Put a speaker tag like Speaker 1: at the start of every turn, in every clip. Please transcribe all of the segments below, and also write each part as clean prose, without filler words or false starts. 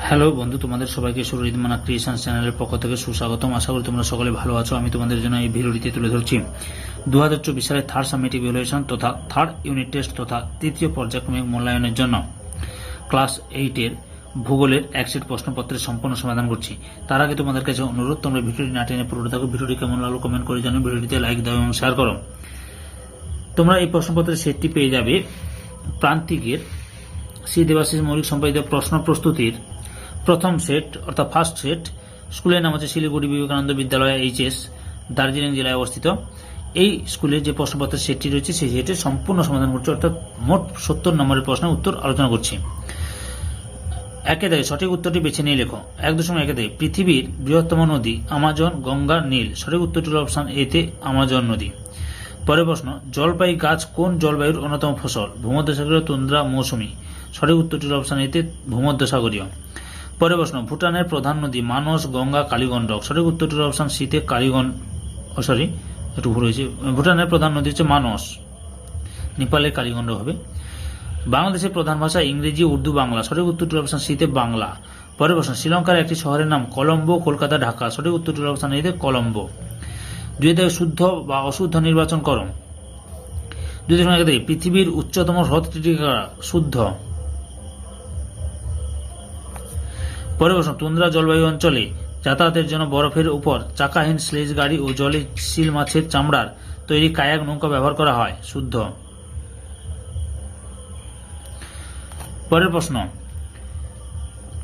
Speaker 1: Hello বন্ধু, তোমাদের সবাইকে সুরজিৎ মানা ক্রিয়েশন চ্যানেলের পক্ষ থেকে সুস্বাগতম। আশা করি তোমরা সকলে ভালো আছো। আমি তোমাদের জন্য এই ভিডিওটিতে তুলে ধরছি 2024 সালের থার্ড সামেটিভ ইভ্যালুয়েশন তথা থার্ড ইউনিট টেস্ট তথা তৃতীয় পর্যায়ক্রমিক মূল্যায়নের জন্য ক্লাস 8-এর ভূগোলের একসেট প্রশ্নপত্রের সম্পূর্ণ সমাধান করছি। তার আগে তোমাদের কাছে অনুরোধ, তোমরা ভিডিওটি না টেনে পুরোটা থাকো। ভিডিওটি কেমন লাগলো কমেন্ট করে জানো, ভিডিওটিতে লাইক দাও এবং শেয়ার করো। তোমরা এই প্রশ্নপত্রের সেটটি পেয়ে যাবে প্রান্তিকের শ্রী দেবাশিস মৌলিক সম্পাদিত প্রশ্ন প্রস্তুতির প্রথম সেট অর্থাৎ ফার্স্ট সেট। স্কুলের নাম হচ্ছে শিলিগুড়ি বিবেকানন্দ বিদ্যালয় এইচএস, দার্জিলিং জেলায় অবস্থিত। এই স্কুলের যে প্রশ্নপত্রের সেটটি রয়েছে সেই সেটের সম্পূর্ণ সমাধান করছি, অর্থাৎ মোট 70 নম্বরের প্রশ্নের উত্তর আলোচনা করছি। একে দেয় সঠিক উত্তরটি বেছে নিয়ে লেখো। 1.1 দেয় পৃথিবীর বৃহত্তম নদী আমাজন, গঙ্গা, নীল। সঠিক উত্তরটি হল অপশন এতে আমাজন নদী। পরের প্রশ্ন, জলপাই গাছ কোন জলবায়ুর অন্যতম ফসল? ভূমধ্যসাগরীয়, তুন্দ্রা, মৌসুমী। সঠিক উত্তরটি হল অপশন এতে ভূমধ্যসাগরীয়। পরের প্রশ্ন, ভুটানের প্রধান নদী মানস, গঙ্গা, কালীগণ্ডক। সঠিক উত্তরটি হল অপশন সিতে একটু ভুল হয়েছে। ভুটানের প্রধান নদী হচ্ছে মানস, নেপালের কালীগণ্ডক হবে। বাংলাদেশের প্রধান ভাষা ইংরেজি, উর্দু, বাংলা। সঠিক উত্তরটি হল অপশন সিতে বাংলা। পরের প্রশ্ন, শ্রীলঙ্কার একটি শহরের নাম কলম্বো, কলকাতা, ঢাকা। সঠিক উত্তরটি হল অপশন এতে কলম্বো। 2 শুদ্ধ বা অশুদ্ধ নির্বাচন করো। 2.1 পৃথিবীর উচ্চতম হ্রদটি শুদ্ধ। পরের প্রশ্ন, তুন্দ্রা জলবায়ু অঞ্চলে যাতায়াতের জন্য বরফের উপর চাকাহীন স্লেজ গাড়ি ও জলে সিল মাছের চামড়ার তৈরি কায়াক নৌকা ব্যবহার করা হয়। শুদ্ধ। পরের প্রশ্ন,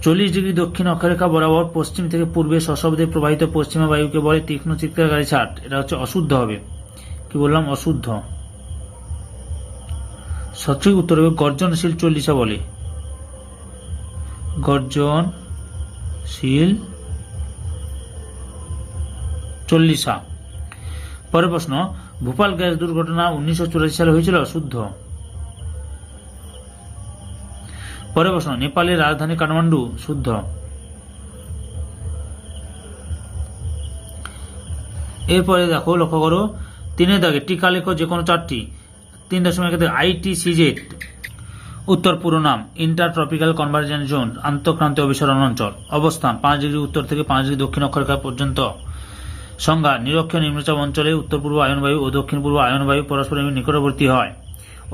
Speaker 1: 40 ডিগ্রি দক্ষিণ অক্ষরেখা বরাবর পশ্চিম থেকে পূর্বে সশব্দে প্রবাহিত পশ্চিমা বায়ুকে বলে তীক্ষ্ণ চিৎকারকারী ছাট। এটা হচ্ছে অশুদ্ধ হবে। কি বললাম? অশুদ্ধ। সঠিক উত্তর হবে গর্জনশীল চল্লিশা বলে। গর্জনশীল চল্লিশা। পরের প্রশ্ন, ভোপাল গ্যাস দুর্ঘটনা 1984 সালে হয়েছিল। শুদ্ধ। পরের প্রশ্ন, নেপালের রাজধানী কাঠমান্ডু। শুদ্ধ। এরপরে দেখো, লক্ষ্য করো 3 দাগে টিকা লেখো যে কোনো 4টি। 3.1 ITCZ উত্তর পুরো নাম ইন্টার ট্রপিক্যাল কনভার্জেন্স জোন, আন্তঃক্রান্তীয় অভিসরণ অঞ্চল। অবস্থান 5 ডিগ্রি উত্তর থেকে 5 ডিগ্রি দক্ষিণ অক্ষরেখা পর্যন্ত। সংজ্ঞা, নিরক্ষীয় নিম্নচাপ অঞ্চলে উত্তর পূর্ব আয়নবায়ু ও দক্ষিণ পূর্ব আয়নবায়ু পরস্পরের নিকটবর্তী হয়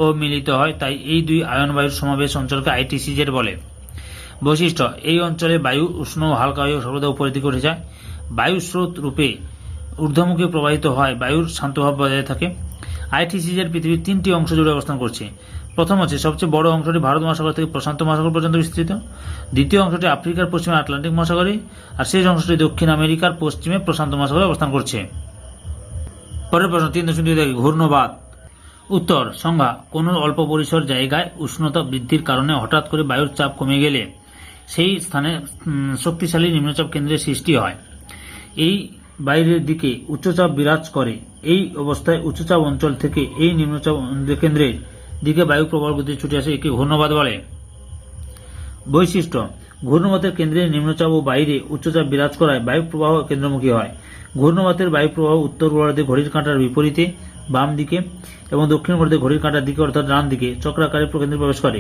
Speaker 1: ও মিলিত হয়, তাই এই দুই আয়নবায়ুর সমাবেশ অঞ্চলকে ITCZ বলে। বৈশিষ্ট্য, এই অঞ্চলে বায়ু উষ্ণ ও হালকা হয়ে সর্বদা উপরের দিকে উঠে যায়। বায়ু স্রোত রূপে ঊর্ধ্বমুখী প্রবাহিত হয়, বায়ুর শান্তভাব বজায় থাকে। ITCZ পৃথিবীর 3টি অংশ জুড়ে অবস্থান করছে। প্রথম হচ্ছে সবচেয়ে বড় অংশটি ভারত মহাসাগর থেকে প্রশান্ত মহাসাগর পর্যন্ত বিস্তৃত। দ্বিতীয় অংশটি আফ্রিকার পশ্চিমে আটলান্টিক মহাসাগরে, আর শেষ অংশটি দক্ষিণ আমেরিকার পশ্চিমে প্রশান্ত মহাসাগরে অবস্থান করছে। পরের প্রশ্ন, 3.2 ঘূর্ণবাত। উত্তর, সংজ্ঞা, কোনো অল্প পরিসর জায়গায় উষ্ণতা বৃদ্ধির কারণে হঠাৎ করে বায়ুর চাপ কমে গেলে সেই স্থানে শক্তিশালী নিম্নচাপ কেন্দ্রের সৃষ্টি হয়। এই বাইরের দিকে উচ্চচাপ বিরাজ করে। এই অবস্থায় উচ্চচাপ অঞ্চল থেকে এই নিম্নচাপ কেন্দ্রের দিকে বায়ু প্রবল গতি ছুটে আসে, একে ঘূর্ণবাত বলে। বৈশিষ্ট্য, ঘূর্ণবাতের কেন্দ্রে নিম্নচাপ ও বাইরে উচ্চচাপ বিরাজ করায় বায়ু প্রবাহ কেন্দ্রমুখী হয়। ঘূর্ণবাতের বায়ু প্রবাহ উত্তর গোলার্ধে ঘড়ির কাঁটার বিপরীতে বাম দিকে এবং দক্ষিণ গোলার্ধে ঘড়ির কাঁটার দিকে অর্থাৎ ডান দিকে চক্রাকারে প্রকেন্দ্রে প্রবেশ করে।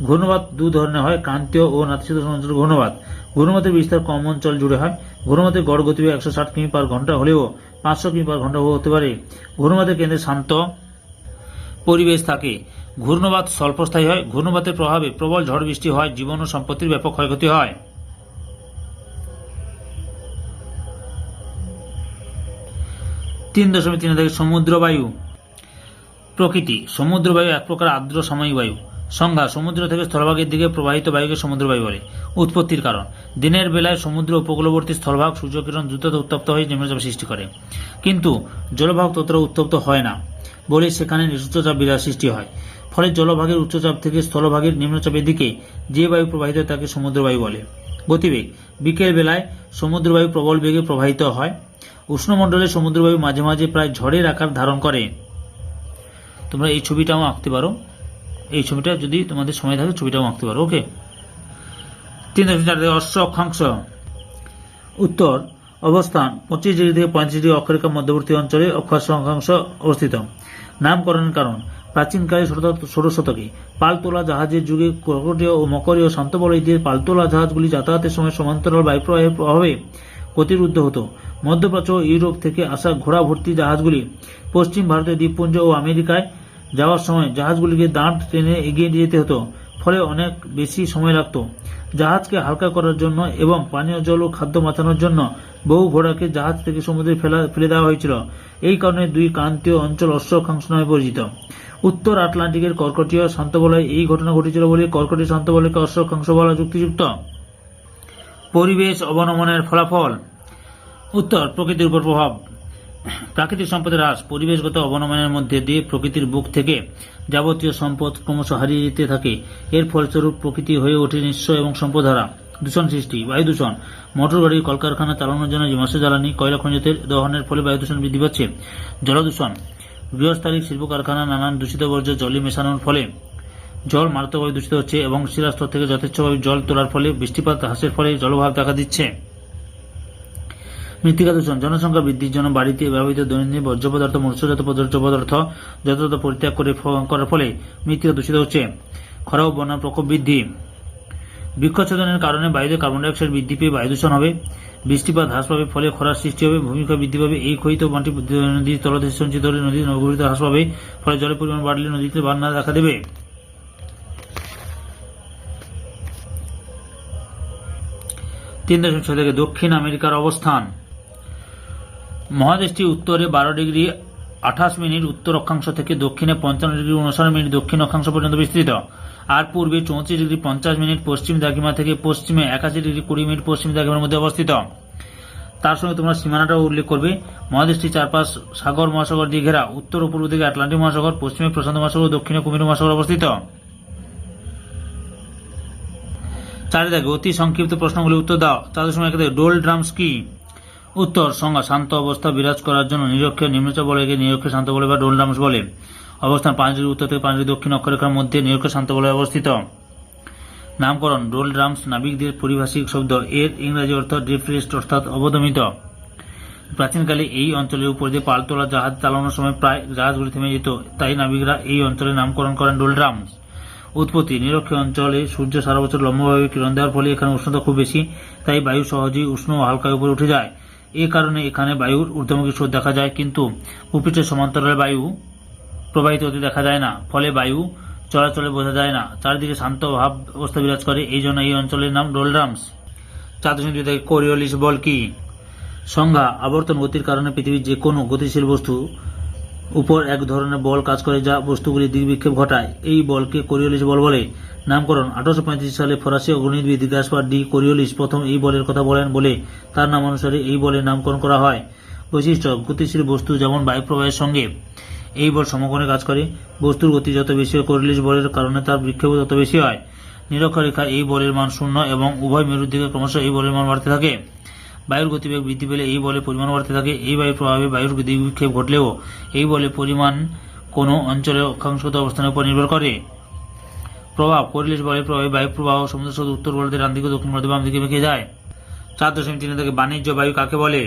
Speaker 1: ঘূর্ণবাত 2 ধরনের হয়, ক্রান্তীয় ও নাতিশীতোষ্ণ অঞ্চল ঘূর্ণবাত। ঘূর্ণবাতের বিস্তার কম অঞ্চল জুড়ে হয়। ঘূর্ণবাতের গড় গতি 160 কিমি/ঘন্টা হলেও 500 কিমি/ঘন্টা হতে পারে। ঘূর্ণবাতের কেন্দ্রে শান্ত পরিবেশ থাকে। ঘূর্ণবাত স্বল্পস্থায়ী হয়। ঘূর্ণবাতের প্রভাবে প্রবল ঝড় বৃষ্টি হয়, জীবন ও সম্পত্তির ব্যাপক ক্ষয়ক্ষতি হয়। 3.3 সমুদ্রবায়ু। প্রকৃতি, সমুদ্রবায়ু এক প্রকার আর্দ্র সাময়িক বায়ু। সংজ্ঞা, সমুদ্র থেকে স্থলভাগের দিকে প্রবাহিত বায়ুকে সমুদ্রবায়ু বলে। উৎপত্তির কারণ, দিনের বেলায় সমুদ্র উপকূলবর্তী স্থলভাগ সূর্যকিরণ দ্রুত উত্তপ্ত হয়ে নিম্নচাপ সৃষ্টি করে, কিন্তু জলভাগ ততটা উত্তপ্ত হয় না বলে সেখানে উচ্চচাপ বিরাজ সৃষ্টি হয়। ফলে জলভাগের উচ্চচাপ থেকে স্থলভাগের নিম্নচাপের দিকে যে বায়ু প্রবাহিত হয় তাকে সমুদ্রবায়ু বলে। গতিবেগ, বিকেল বেলায় সমুদ্রবায়ু প্রবল বেগে প্রবাহিত হয়। উষ্ণমণ্ডলে সমুদ্রবায়ু মাঝে মাঝে প্রায় ঝড়ের আকার ধারণ করে। তোমরা এই ছবিটাও আঁকতে পারো, এই ছবিটা যদি তোমাদের সময় থাকে ছবিটাও আঁকতে পারো। ওকে। 3.4 অশ্ব অক্ষাংশ। উত্তর, অবস্থান 25 ডিগ্রি থেকে 35 ডিগ্রি অক্ষরেখার মধ্যবর্তী অঞ্চলে অক্ষাংশ অবস্থিত। নামকরণের কারণ, প্রাচীনকালে ষোড়শ শতকে পালতোলা জাহাজের যুগে কর্কটীয় ও মকরীয় শান্তবলয় দিয়ে পালতোলা জাহাজগুলি যাতায়াতের সময় সমান্তরাল বায়ুপ্রবাহের প্রভাবে গতিরুদ্ধ হতো। মধ্যপ্রাচ্য ও ইউরোপ থেকে আসা ঘোড়া ভর্তি জাহাজগুলি পশ্চিম ভারতের দ্বীপপুঞ্জ ও আমেরিকায় যাওয়ার সময় জাহাজগুলিকে দাঁড় টেনে এগিয়ে যেতে হতো, ফলে অনেক বেশি সময় লাগত। জাহাজকে হালকা করার জন্য এবং পানীয় জল ও খাদ্য মাথানোর জন্য বহু ঘোড়াকে জাহাজ থেকে সমুদ্রে ফেলে দেওয়া হয়েছিল। এই কারণে দুই ক্রান্তীয় অঞ্চল অশ্ব অক্ষাংশ নামে পরিচিত। উত্তর আটলান্টিকের কর্কটীয় শান্তবলয়ে এই ঘটনা ঘটেছিল বলে কর্কটীয় শান্তবলয়কে অশ্ব অক্ষাংশ বলা যুক্তিযুক্ত। পরিবেশ অবনমনের ফলাফল। উত্তর, প্রকৃতির উপর প্রভাব। প্রাকৃতিক সম্পদের হ্রাস। পরিবেশগত অবনমনের মধ্যে দিয়ে প্রকৃতির বুক থেকে যাবতীয় সম্পদ ক্রমশ হারিয়ে যেতে থাকে। এর ফলস্বরূপ প্রকৃতি হয়ে ওঠে নিঃস্ব এবং সম্পদহারা। দূষণ সৃষ্টি। বায়ু দূষণ। মোটর গাড়ি, কলকারখানা চালানোর জন্য জীবাশ্ম জ্বালানি, কয়লা খনিজ তেল দহনের ফলে বায়ু দূষণ বৃদ্ধি পাচ্ছে। জলদূষণ। গৃহস্থালিক শিল্প কারখানা নানান দূষিত বর্জ্য জলে মেশানোর ফলে জল মারাত্মকভাবে দূষিত হচ্ছে এবং শিলাস্তর থেকে যথেচ্ছভাবে জল তোলার ফলে বৃষ্টিপাত হ্রাসের ফলে জলভাব দেখা দিচ্ছে। মৃত্তিকা দূষণ। জনসংখ্যা বৃদ্ধির জন্য বাড়িতে ব্যবহৃত দৈনন্দিন বর্জ্য পদার্থ, মৎস্যজাত বর্জ্য পদার্থ যথাযথ পরিত্যাগ করার ফলে মৃত্তিকা দূষিত হচ্ছে। খরা ও বন্যার প্রকোপ বৃদ্ধি। বৃক্ষচ্ছেদনের কারণে বায়ুতে কার্বন ডাই অক্সাইড বৃদ্ধি পেয়ে বায়ু দূষণ হবে। বৃষ্টিপাত হ্রাস পাবে, ফলে খরার সৃষ্টি হবে। ভূমিক্ষয় বৃদ্ধি পাবে। এই ক্ষয়িত মাটি নদীর তলদেশে সঞ্চিত হলে নদীর গভীরতা হ্রাস পাবে, ফলে জলের পরিমাণ বাড়লে নদীতে বন্যা দেখা দেবে। 3.6 থেকে দক্ষিণ আমেরিকার অবস্থান। মহাদেশটি উত্তরে 12°28' উত্তর অক্ষাংশ থেকে দক্ষিণে 55°59' দক্ষিণ অক্ষাংশ পর্যন্ত বিস্তৃত, আর পূর্বে 34°50' পশ্চিম দ্রাঘিমা থেকে পশ্চিমে 81°20' পশ্চিম দ্রাঘিমার মধ্যে অবস্থিত। তার সঙ্গে তোমরা সীমানাটাও উল্লেখ করবে। মহাদেশটি চারপাশ সাগর মহাসাগর দিয়ে ঘেরা। উত্তর ও পূর্ব দিকে আটলান্টিক মহাসাগর, পশ্চিমে প্রশান্ত মহাসাগর, দক্ষিণে কুমির মহাসাগর অবস্থিত। 4 দাগে অতি সংক্ষিপ্ত প্রশ্নগুলি উত্তর দাও। 4.1 ডোলড্রামস কি? উত্তর, সংজ্ঞা, শান্ত অবস্থা বিরাজ করার জন্য নিরক্ষীয় নিম্নচাপ বলয়কে নিরক্ষীয় শান্ত বলয় বা ডোলড্রামস বলে। অবস্থান 5° উত্তর থেকে 5° দক্ষিণ অক্ষরেখার মধ্যে নিরক্ষীয় শান্ত বলয় অবস্থিত। নামকরণ। ডোলড্রামস নাবিকদের পারিভাষিক শব্দ। এর ইংরাজি অর্থ ডিপ্রেসড অর্থাৎ অবদমিত। প্রাচীনকালে এই অঞ্চলের উপর দিয়ে পালতোলা জাহাজ চালানোর সময় প্রায় জাহাজগুলি থেমে যেত, তাই নাবিকরা এই অঞ্চলের নামকরণ করেন ডোলড্রামস। উৎপত্তি। নিরক্ষীয় অঞ্চলে সূর্য সারা বছর লম্বভাবে কিরণ দেওয়ার ফলে এখানে উষ্ণতা খুব বেশি, তাই বায়ু সহজেই উষ্ণ ও হালকা উপরে উঠে যায়। এ কারণে এখানে বায়ুর ঊর্ধ্বমুখী স্রোত দেখা যায়, কিন্তু ভূপৃষ্ঠের সমান্তরালে বায়ু প্রবাহিত হতে দেখা যায় না, ফলে বায়ু চলাচলে বোঝা যায় না। চারিদিকে শান্ত ভাব অবস্থা বিরাজ করে, এই জন্য এই অঞ্চলের নাম ডোলড্রামস। 4.2 থেকে কোরিওলিস বল কি? সংজ্ঞা, আবর্তন গতির কারণে পৃথিবীর যে কোনো গতিশীল বস্তু উপর এক ধরনের বল কাজ করে যা বস্তুগুলির দিক বিক্ষেপ ঘটায়। এই বলকে কোরিওলিস বল বলে। নামকরণ। 1835 সালে ফরাসি গণিতবিদ গাসপার ডি কোরিওলিস প্রথম এই বলের কথা বলেন বলে তার নাম অনুসারে এই বলের নামকরণ করা হয়। বৈশিষ্ট্য। গতিশীল বস্তু যেমন বায়ুপ্রবাহের সঙ্গে এই বল সমকোণে কাজ করে। বস্তুর গতি যত বেশি হয় কোরিওলিস বলের কারণে তার বিক্ষেপও তত বেশি হয়। নিরক্ষরেখা এই বলের মান 0 এবং উভয় মেরুর দিকে ক্রমশ এই বলের মান বাড়তে থাকে। বায়ুর গতিবেগ বৃদ্ধি পেলে এই বলের পরিমাণ বাড়তে থাকে। এই বায়ুর প্রভাবে বায়ুর দিক বিক্ষেপ ঘটলেও এই বলের পরিমাণ কোনো অঞ্চলের অক্ষাংশগত অবস্থানের উপর নির্ভর করে। প্রভাব। কোরিওলিস বলের প্রভাবে বায়ু প্রবাহ সমুদ্র স্রোত উত্তর গোলার্ধের ডান দিকে দক্ষিণ গোলার্ধের বাম দিকে বেঁকে যায়। 4.3 থেকে বাণিজ্য বায়ু কাকে বলে?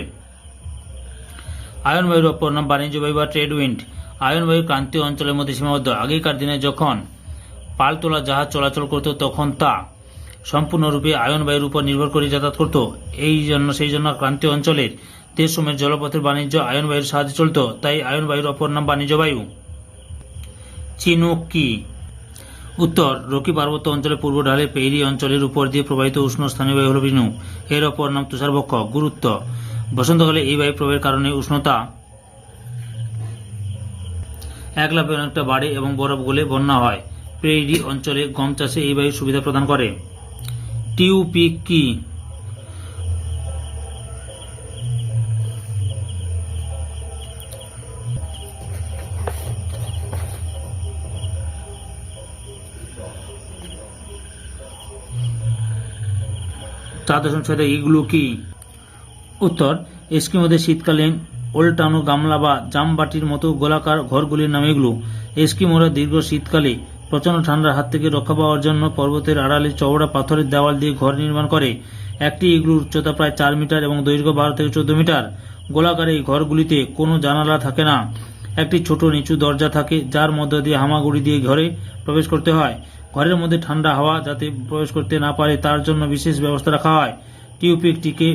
Speaker 1: আয়ন বায়ুর অপর নাম বাণিজ্য বায়ু বা ট্রেড উইন্ড। আয়ন বায়ু ক্রান্তীয় অঞ্চলের মধ্যে সীমাবদ্ধ। আগেকার দিনে যখন পালতোলা জাহাজ চলাচল করত তখন তা সম্পূর্ণরূপে আয়ন বায়ুর উপর নির্ভর করে যাতায়াত করত। সেই জন্য ক্রান্তীয় অঞ্চলের দেশসমূহের জলপথের বাণিজ্য আয়ন বায়ুর সাহায্যে চলত, তাই আয়ন বায়ুর অপর নাম বাণিজ্য বায়ু। চিনুক কি? উত্তর, রকি পার্বত্য অঞ্চলের পূর্ব ঢালে পেইরি অঞ্চলের উপর দিয়ে প্রবাহিত উষ্ণ স্থানীয় বায়ু হল চিনুক। এর অপর নাম তুষারবক্ষ। গুরুত্ব। বসন্তকালে এই বায়ু প্রবাহের কারণে উষ্ণতা এক লাফে অনেকটা বাড়ে এবং বরফ গলে বন্যা হয়। পেইরি অঞ্চলে গম চাষে এই বায়ু সুবিধা প্রদান করে। টিউপিক কি? ইগলু কি? উত্তর, এস্কিমোদের শীতকালীন ওল্টানো গামলা বা জামবাটির মতো গোলাকার ঘরগুলির নাম ইগলু। এস্কিমোরা দীর্ঘ শীতকালে প্রচন্ড ঠান্ডার হাত থেকে রক্ষা পাওয়ার জন্য পর্বতের আড়ালে চওড়া পাথরের দেওয়াল দিয়ে ঘর নির্মাণ করে। একটি ইগলুর উচ্চতা প্রায় 4 মিটার এবং দৈর্ঘ্য 12 থেকে 14 মিটার। গোলাকার এই ঘরগুলিতে কোনো জানালা থাকে না। একটি ছোট নিচু দরজা থাকে, যার মধ্য দিয়ে হামাগুড়ি দিয়ে ঘরে প্রবেশ করতে হয়। ঘরের মধ্যে ঠান্ডা হাওয়া যাতে প্রবেশ করতে না পারে তার জন্য বিশেষ ব্যবস্থা রাখা হয়। টিউপিকটিকে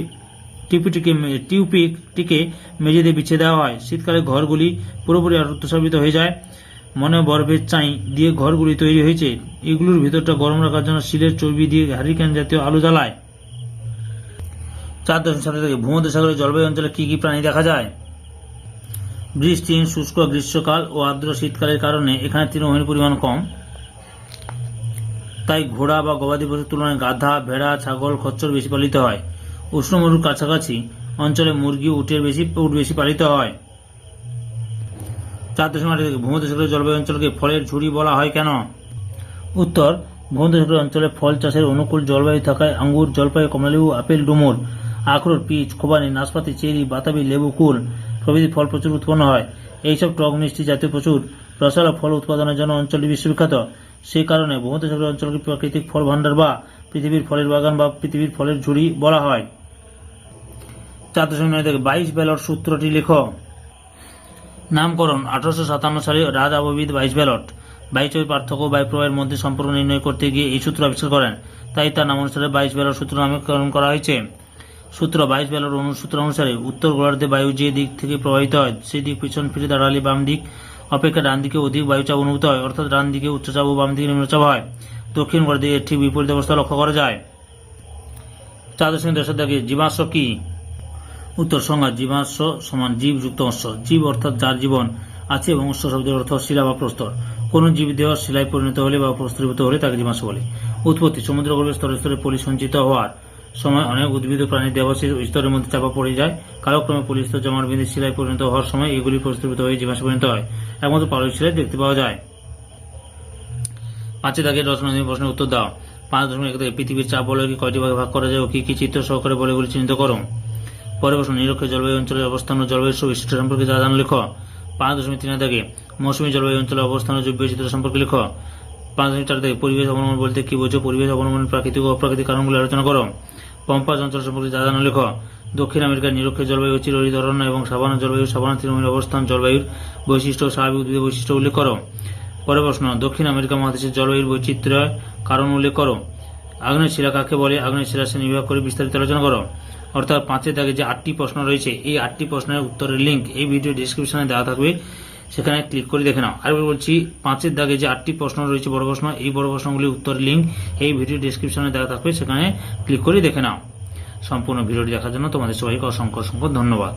Speaker 1: মেঝেতে বিছিয়ে দেওয়া হয়। শীতকালে ঘরগুলি পুরোপুরি অর্ধসাবিত হয়ে যায়। মনে বরফের চাই দিয়ে ঘরগুলি তৈরি হয়েছে। এগুলোর ভিতরটা গরম রাখার জন্য শিলের চর্বি দিয়ে হ্যারিকেন জাতীয় আলো জ্বালায়। 4.7 থেকে ভূমধ্যসাগরের জলবায়ু অঞ্চলে কি কি প্রাণী দেখা যায়? বৃষ্টিহীন শুষ্ক গ্রীষ্মকাল ও আর্দ্র শীতকালের কারণে এখানে তৃণভূমির পরিমাণ কম, তাই ঘোড়া বা গবাদি পশুর তুলনায় গাধা, ভেড়া, ছাগল, খচ্চর বেশি পালিত হয়। উষ্ণমরুর কাছাকাছি অঞ্চলে মুরগি, উট বেশি পালিত হয়। 4.8 থেকে ভূমধ্যসাগরের জলবায়ু অঞ্চলকে ফলের ঝুড়ি বলা হয় কেন? উত্তর, ভূমধ্যসাগরের অঞ্চলে ফল চাষের অনুকূল জলবায়ু থাকায় আঙ্গুর, জলপাই, কমলালেবু, আপেল, ডুমুর, আখরোট, পিচ, খোবানি, নাশপাতি, চেরি, বাতাবি, লেবু, কুল প্রভৃতি ফল প্রচুর উৎপন্ন হয়। এইসব টক মিষ্টি জাতীয় প্রচুর রসালো ফল উৎপাদনের জন্য অঞ্চলটি বিশ্ববিখ্যাত। সেই কারণে ভূমধ্যসাগরের অঞ্চলকে প্রাকৃতিক ফল ভাণ্ডার বা পৃথিবীর ফলের বাগান বা পৃথিবীর ফলের ঝুড়ি বলা হয়। 4.9 থেকে 22 ব্যালট সূত্রটি লেখো। নামকরণ: 1857 সালে রাজআববিদ 22 ব্যালট বায়ুচাপের পার্থক্য ও বায়ুপ্রবাহের মধ্যে সম্পর্ক নির্ণয় করতে গিয়ে এই সূত্র আবিষ্কার করেন, তাই তার নাম অনুসারে 22 ব্যালট সূত্র নামকরণ করা হয়েছে। সূত্র: 22 ব্যালট সূত্র অনুসারে উত্তর গোলার্ধে বায়ু যে দিক থেকে প্রবাহিত হয় সেই দিক পিছন ফিরে দাঁড়ালে বাম দিক অপেক্ষা ডান দিকে অধিক বায়ুচাপ অনুভূত হয়, অর্থাৎ ডান দিকে উচ্চচাপ ও বাম দিকে নিম্নচাপ হয়। দক্ষিণ গোলার্ধে এর ঠিক বিপরীত অবস্থা লক্ষ্য করা যায়। 4.10 থেকে জীবাশ্ম কি? উত্তর, সংজ্ঞা: জীবাশ্ম সমান জীব যুক্ত অশ্ব। জীব অর্থাৎ যার জীবন আছে এবং অশ্ব শব্দের অর্থ শিলা বা প্রস্তর। কোন জীব দেহ শিলায় পরিণত হলে বা প্রস্তরীভূত হলে তাকে জীবাশ্ম বলে। উৎপত্তি: সমুদ্রগর্ভের স্তরে স্তরে পলি সঞ্চিত হওয়ার সময় অনেক উদ্ভিদ ও প্রাণী দেবাশিস স্তরের মধ্যে চাপা পড়ে যায়। কালক্রমে পলিস্তর জমাট বেঁধে শিলায় পরিণত হওয়ার সময় এগুলি প্রস্তরীভূত হয়ে জীবাশ্মে পরিণত হয়। একমাত্র পাললিক শিলায় দেখতে পাওয়া যায়। 5 দাগের রচনা প্রশ্নের উত্তর দাও। 5.1 থেকে পৃথিবীর চাপ বলয়কে কয়টি ভাগে ভাগ করা যায় ও কি কি চিত্র সহকারে বলয়গুলি চিহ্নিত করো। পরে প্রশ্ন: নিরক্ষীয় জলবায়ু অঞ্চলের অবস্থান ও জলবায়ুর বৈশিষ্ট্য সম্পর্কে যা জানো লেখো। 5.3 থেকে মৌসুমী জলবায়ু অঞ্চলের অবস্থান ও বৈচিত্র্য সম্পর্কে লেখো। 5.4 থেকে পরিবেশ অবলম্বন বলতে কি বোঝো? পরিবেশ অবলম্বনের প্রাকৃতিক ও অপ্রাকৃতিক কারণগুলি আলোচনা করো। পম্পাস অঞ্চল সম্পর্কে যা জানো লেখো। দক্ষিণ আমেরিকার নিরক্ষীয় জলবায়ু চিরহরিত অরণ্য এবং সাভানা জলবায়ু, সাভানা তৃণভূমির অবস্থান, জলবায়ুর বৈশিষ্ট্য ও স্বাভাবিক উদ্ভিদের বৈশিষ্ট্য উল্লেখ করো। পরে প্রশ্ন: দক্ষিণ আমেরিকা মহাদেশের জলবায়ুর বৈচিত্র্যের কারণ উল্লেখ করো। আগ্নেয় শিলা কাকে বলে? আগ্নেয় শিলা শ্রেণী বিভাগ করে বিস্তারিত আলোচনা করো। অর্থাৎ 5 দাগে যে 8টি প্রশ্ন রয়েছে, এই 8টি প্রশ্নের উত্তরের লিঙ্ক এই ভিডিও ডেসক্রিপশনে দেওয়া থাকবে, সেখানে ক্লিক করে দেখে নাও। আরেকবার বলছি, 5 দাগে যে 8টি প্রশ্ন রয়েছে বড় প্রশ্ন, এই বড় প্রশ্নগুলির উত্তরের লিঙ্ক এই ভিডিও ডেসক্রিপশনে দেওয়া থাকবে, সেখানে ক্লিক করে দেখে নাও। সম্পূর্ণ ভিডিওটি দেখার জন্য তোমাদের সবাইকে অসংখ্য ধন্যবাদ।